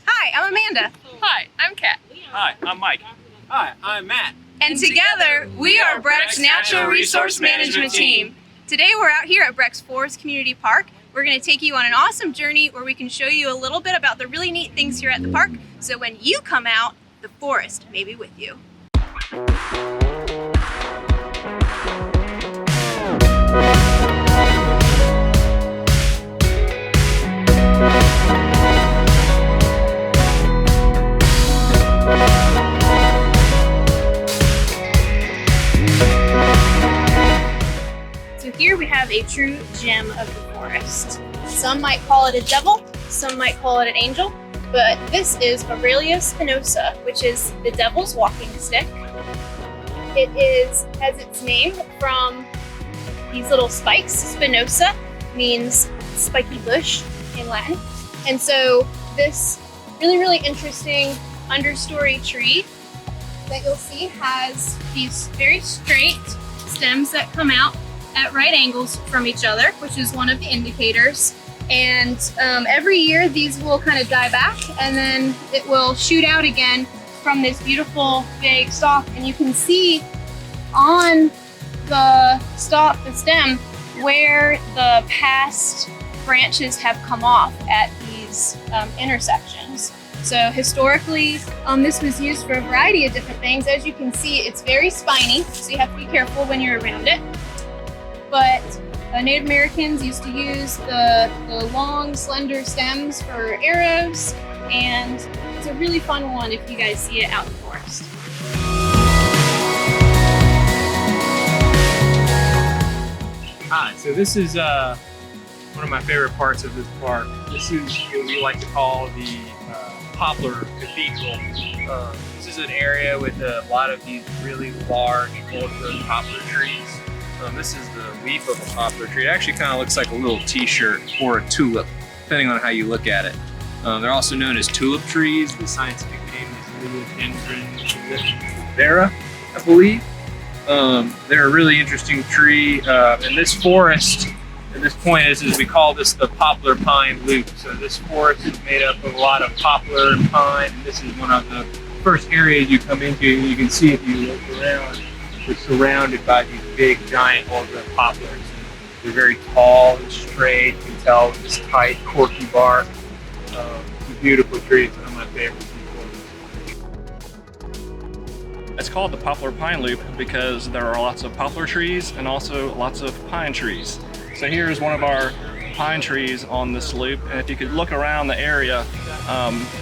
Hi, I'm Amanda. Hi, I'm Kat. Hi, I'm Mike. Hi, I'm Matt. And together, we are Breck's Natural Resource Management Team. Today we're out here at Breck's Forest Community Park. We're going to take you on an awesome journey where we can show you a little bit about the really neat things here at the park, so when you come out, the forest may be with you. So here we have a true gem of the forest. Some might call it a devil, some might call it an angel, but this is Aurelia Spinoza, which is the devil's walking stick. It has its name from these little spikes. Spinoza means spiky bush in Latin. And so this really interesting understory tree that you'll see has these very straight stems that come out at right angles from each other, which is one of the indicators. And every year these will kind of die back and then it will shoot out again from this beautiful big stalk. And you can see on the stalk, the stem, where the past branches have come off at these intersections. So historically, this was used for a variety of different things. As you can see, it's very spiny, so you have to be careful when you're around it. But Native Americans used to use the long, slender stems for arrows, and it's a really fun one if you guys see it out in the forest. Hi, so this is one of my favorite parts of this park. This is what we like to call the Poplar Cathedral. This is an area with a lot of these really large, full-grown poplar trees. This is the leaf of a poplar tree. It actually kind of looks like a little t-shirt or a tulip, depending on how you look at it. They're also known as tulip trees. The scientific name is Liliodendron vera, I believe. They're a really interesting tree. And this forest, at this point, is we call this the Poplar Pine Loop. So this forest is made up of a lot of poplar and pine. And this is one of the first areas you come into. You can see if you look around, we're surrounded by these big, giant, full-grown poplars. They're very tall and straight. You can tell with this tight, corky bark. It's a beautiful tree. It's one of my favorites. It's called the Poplar Pine Loop because there are lots of poplar trees and also lots of pine trees. So here's one of our pine trees on this loop, and if you could look around the area,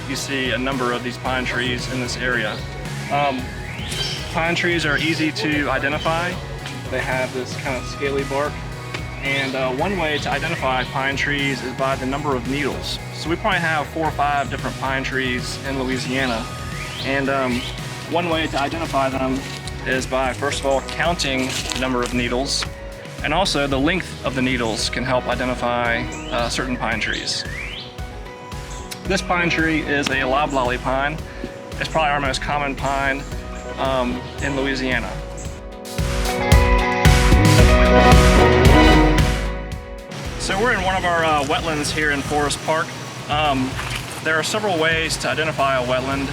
you see a number of these pine trees in this area. Pine trees are easy to identify. They have this kind of scaly bark, and one way to identify pine trees is by the number of needles. So we probably have 4 or 5 different pine trees in Louisiana, and one way to identify them is by, first of all, counting the number of needles, and also the length of the needles can help identify certain pine trees. This pine tree is a Loblolly Pine. It's probably our most common pine in Louisiana. So we're in one of our wetlands here in Forest Park. There are several ways to identify a wetland.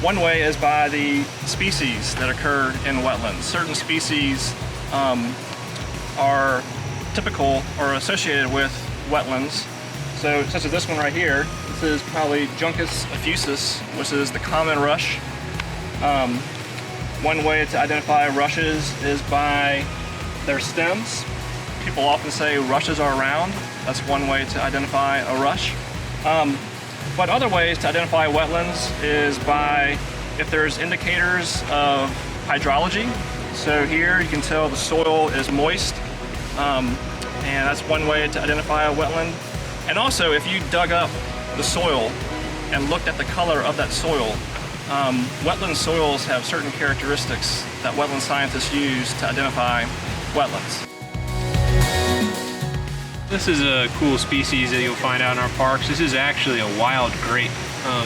One way is by the species that occur in wetlands. Certain species are typical or associated with wetlands. So such as this one right here, this is probably Juncus effusus, which is the common rush. One way to identify rushes is by their stems. People often say rushes are round. That's one way to identify a rush. But other ways to identify wetlands is by if there's indicators of hydrology. So here you can tell the soil is moist, and that's one way to identify a wetland. And also if you dug up the soil and looked at the color of that soil, wetland soils have certain characteristics that wetland scientists use to identify wetlands. This is a cool species that you'll find out in our parks. This is actually a wild grape.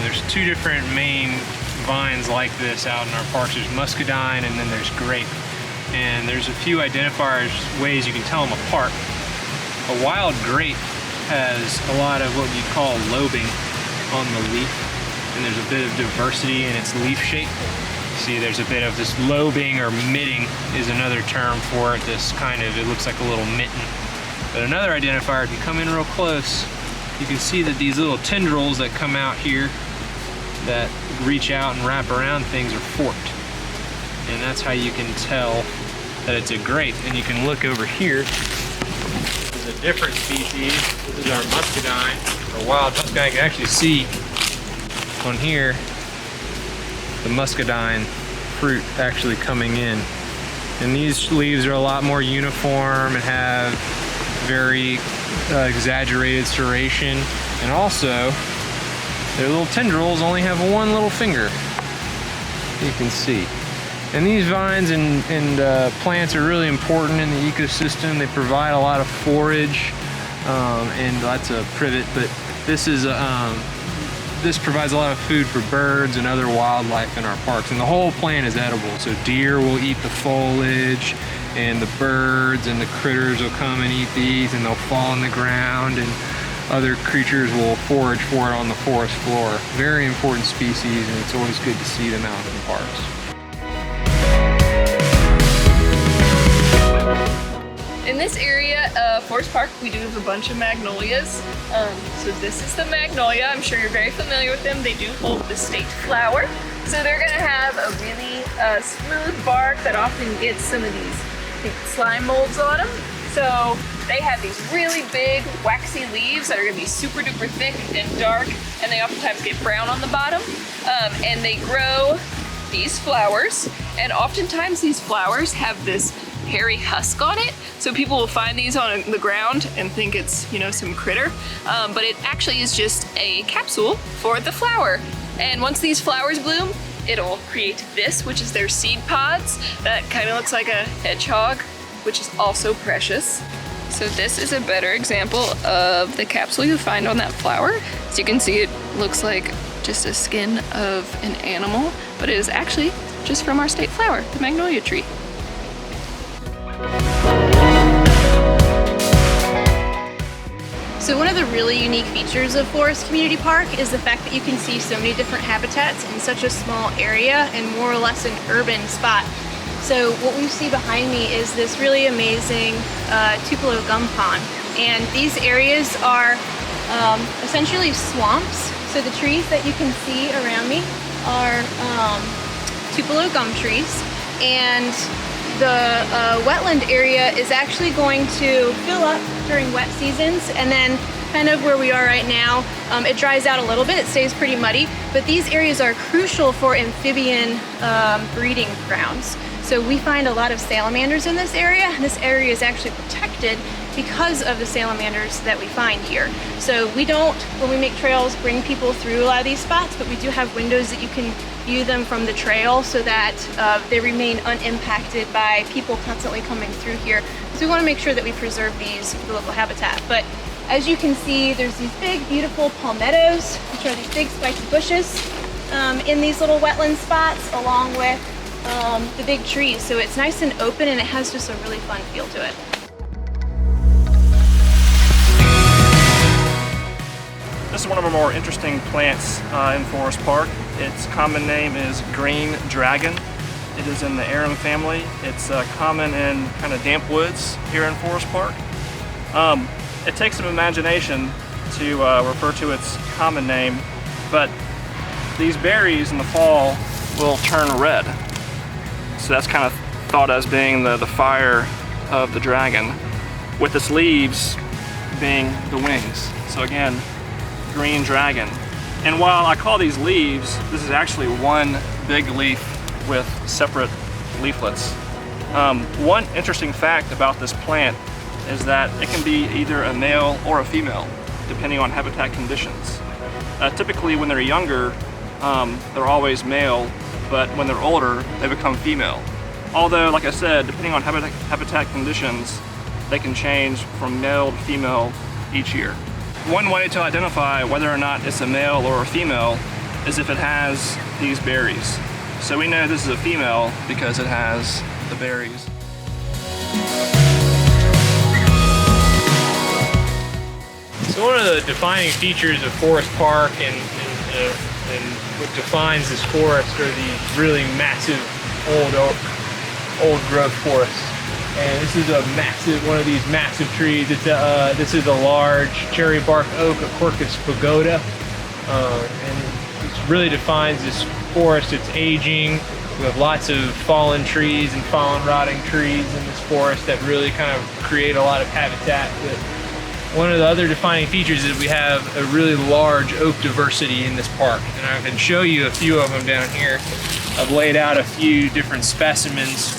There's 2 different main vines like this out in our parks. There's muscadine and then there's grape. And there's a few identifiers, ways you can tell them apart. A wild grape has a lot of what you call lobing. on the leaf, and there's a bit of diversity in its leaf shape. See, there's a bit of this lobing, or mitting is another term for it. This kind of, it looks like a little mitten. But another identifier, if you come in real close, you can see that these little tendrils that come out here that reach out and wrap around things are forked. And that's how you can tell that it's a grape. And you can look over here. This is a different species. This is our muscadine, or wild muscadine. You can actually see on here the muscadine fruit actually coming in. And these leaves are a lot more uniform and have very exaggerated serration. And also, their little tendrils only have one little finger, you can see. And these vines and plants are really important in the ecosystem. They provide a lot of forage and lots of privet, but this provides a lot of food for birds and other wildlife in our parks. And the whole plant is edible, so deer will eat the foliage, and the birds and the critters will come and eat these, and they'll fall on the ground, and other creatures will forage for it on the forest floor. Very important species, and it's always good to see them out in the parks. In this area of Forest Park, we do have a bunch of magnolias. So this is the magnolia. I'm sure you're very familiar with them. They do hold the state flower. So they're gonna have a really smooth bark that often gets some of these, I think, slime molds on them. So they have these really big waxy leaves that are gonna be super duper thick and dark, and they oftentimes get brown on the bottom. And they grow these flowers, and oftentimes these flowers have this hairy husk on it. So people will find these on the ground and think it's, you know, some critter, but it actually is just a capsule for the flower. And once these flowers bloom, it'll create this, which is their seed pods. That kind of looks like a hedgehog, which is also precious. So this is a better example of the capsule you find on that flower. As you can see, it looks like just a skin of an animal, but it is actually just from our state flower, the magnolia tree. So one of the really unique features of Forest Community Park is the fact that you can see so many different habitats in such a small area and more or less an urban spot. So what we see behind me is this really amazing Tupelo Gum Pond. And these areas are essentially swamps. So the trees that you can see around me are Tupelo gum trees. And the wetland area is actually going to fill up during wet seasons, and then kind of where we are right now, it dries out a little bit, it stays pretty muddy, but these areas are crucial for amphibian breeding grounds. So we find a lot of salamanders in this area, and this area is actually protected because of the salamanders that we find here. So we don't, when we make trails, bring people through a lot of these spots, but we do have windows that you can view them from the trail so that they remain unimpacted by people constantly coming through here. So we want to make sure that we preserve these for the local habitat. But as you can see, there's these big, beautiful palmettos, which are these big spiky bushes in these little wetland spots, along with the big trees. So it's nice and open, and it has just a really fun feel to it. This is one of our more interesting plants in Forest Park. Its common name is green dragon. It is in the arum family. It's common in kind of damp woods here in Forest Park. It takes some imagination to refer to its common name, but these berries in the fall will turn red. So that's kind of thought as being the fire of the dragon, with its leaves being the wings. So again, green dragon. And while I call these leaves, this is actually one big leaf with separate leaflets. One interesting fact about this plant is that it can be either a male or a female, depending on habitat conditions. Typically when they're younger, they're always male, but when they're older, they become female. Although, like I said, depending on habitat conditions, they can change from male to female each year. One way to identify whether or not it's a male or a female is if it has these berries. So we know this is a female because it has the berries. So one of the defining features of Forest Park and And what defines this forest are these really massive old growth forests. And this is a massive, one of these massive trees. This is a large cherry bark oak, a Quercus pagoda. And it really defines this forest. It's aging. We have lots of fallen trees and fallen rotting trees in this forest that really kind of create a lot of habitat. But one of the other defining features is we have a really large oak diversity in this park. And I can show you a few of them down here. I've laid out a few different specimens.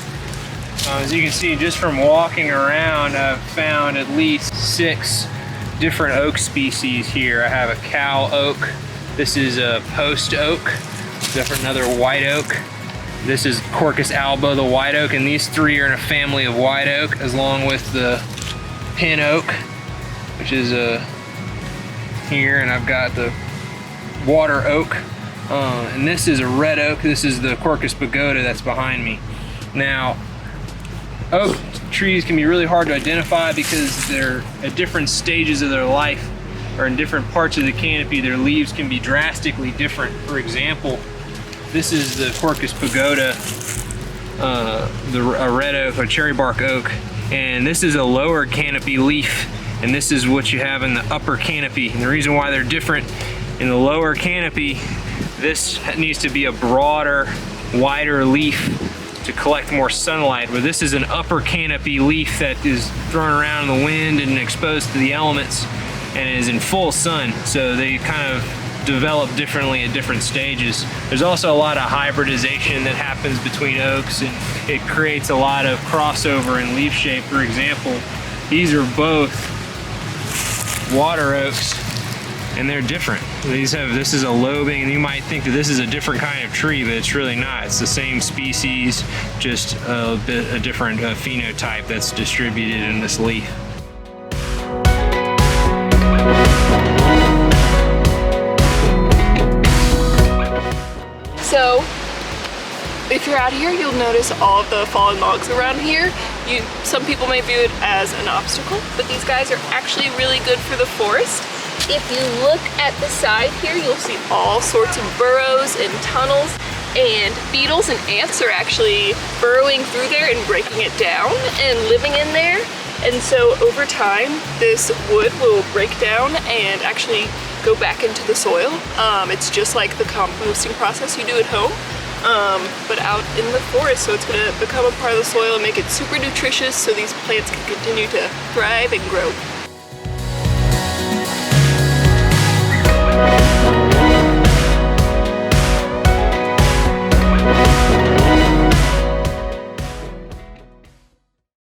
As you can see, just from walking around, I've found at least 6 different oak species here. I have a cow oak. This is a post oak. Another white oak. This is Quercus alba, the white oak, and these 3 are in a family of white oak, along with the pin oak, which is here, and I've got the water oak, and this is a red oak. This is the Quercus pagoda that's behind me. Now, oak trees can be really hard to identify because they're at different stages of their life, or in different parts of the canopy. Their leaves can be drastically different. For example, this is the Quercus pagoda, a red oak, a cherry bark oak, and this is a lower canopy leaf, and this is what you have in the upper canopy. And the reason why they're different, in the lower canopy, this needs to be a broader, wider leaf to collect more sunlight, where this is an upper canopy leaf that is thrown around in the wind and exposed to the elements and is in full sun. So they kind of develop differently at different stages. There's also a lot of hybridization that happens between oaks, and it creates a lot of crossover in leaf shape. For example, these are both water oaks, and they're different. This is a lobing, and you might think that this is a different kind of tree, but it's really not. It's the same species, just a different phenotype that's distributed in this leaf. So, if you're out here, you'll notice all of the fallen logs around here. Some people may view it as an obstacle, but these guys are actually really good for the forest. If you look at the side here, you'll see all sorts of burrows and tunnels, and beetles and ants are actually burrowing through there and breaking it down and living in there. And so over time, this wood will break down and actually go back into the soil. It's just like the composting process you do at home, but out in the forest. So it's gonna become a part of the soil and make it super nutritious so these plants can continue to thrive and grow.